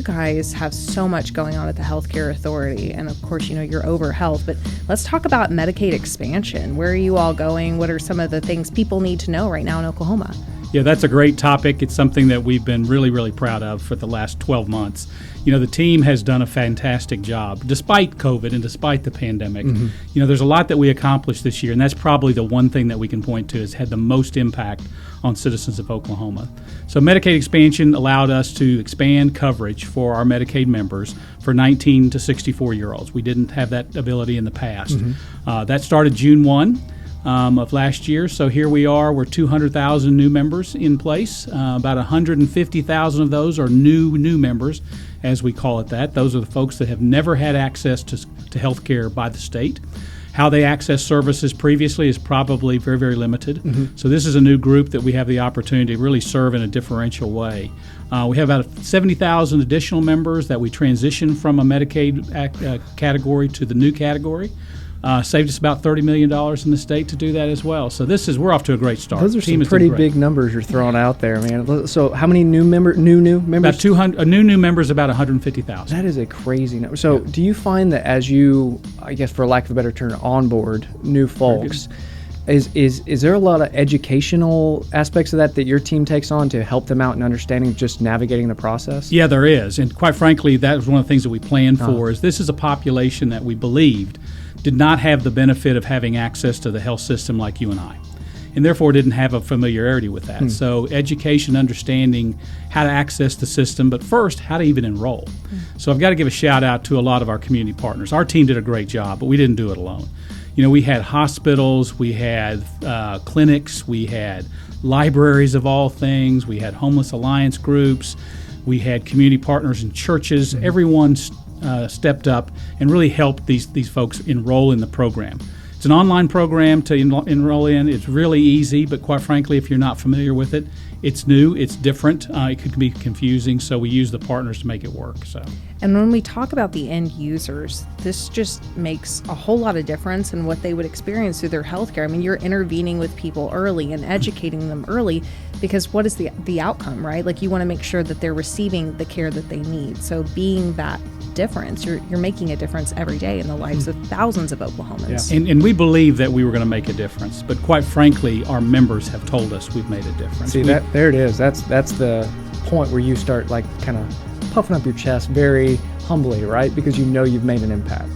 guys have so much going on at the Healthcare Authority, and of course, you're over health, but let's talk about Medicaid expansion. Where are you all going? What are some of the things people need to know right now in Oklahoma? Yeah, that's a great topic. It's something that we've been really, really proud of for the last 12 months. The team has done a fantastic job, despite COVID and despite the pandemic. There's a lot that we accomplished this year, and that's probably the one thing that we can point to has had the most impact on citizens of Oklahoma. So Medicaid expansion allowed us to expand coverage for our Medicaid members for 19 to 64-year-olds. We didn't have that ability in the past. That started June 1. Of last year. So here we are, we're 200,000 new members in place. About 150,000 of those are new members, as we call it that. Those are the folks that have never had access to health care by the state. How they access services previously is probably very, very limited. So this is a new group that we have the opportunity to really serve in a differential way. We have about 70,000 additional members that we transitioned from a Medicaid category to the new category. Saved us about $30 million in the state to do that as well. So we're off to a great start. Those are some pretty big numbers you're throwing out there, man. So how many new members? About 200. New members, about 150,000. That is a crazy number. So do you find that as you, I guess for lack of a better term, onboard new folks, is there a lot of educational aspects of that your team takes on to help them out in understanding just navigating the process? Yeah, there is. And quite frankly, that was one of the things that we planned for, is this is a population that we believed did not have the benefit of having access to the health system like you and I, and therefore didn't have a familiarity with that. So education, understanding how to access the system, but first, how to even enroll. So I've got to give a shout out to a lot of our community partners. Our team did a great job, but we didn't do it alone. We had hospitals, we had clinics, we had libraries of all things, we had homeless alliance groups, we had community partners in churches. Everyone stepped up and really helped these folks enroll in the program. It's an online program to enroll in. It's really easy, but quite frankly, if you're not familiar with it, it's new, it's different, it could be confusing, so we use the partners to make it work. And when we talk about the end users, this just makes a whole lot of difference in what they would experience through their healthcare. I mean, you're intervening with people early and educating them early, because what is the outcome, right? Like, you want to make sure that they're receiving the care that they need. So being that difference, you're making a difference every day in the lives of thousands of Oklahomans. Yeah. And we believe that we were going to make a difference, but quite frankly, our members have told us we've made a difference. See, there it is. That's the point where you start kind of puffing up your chest very humbly, right? Because you've made an impact.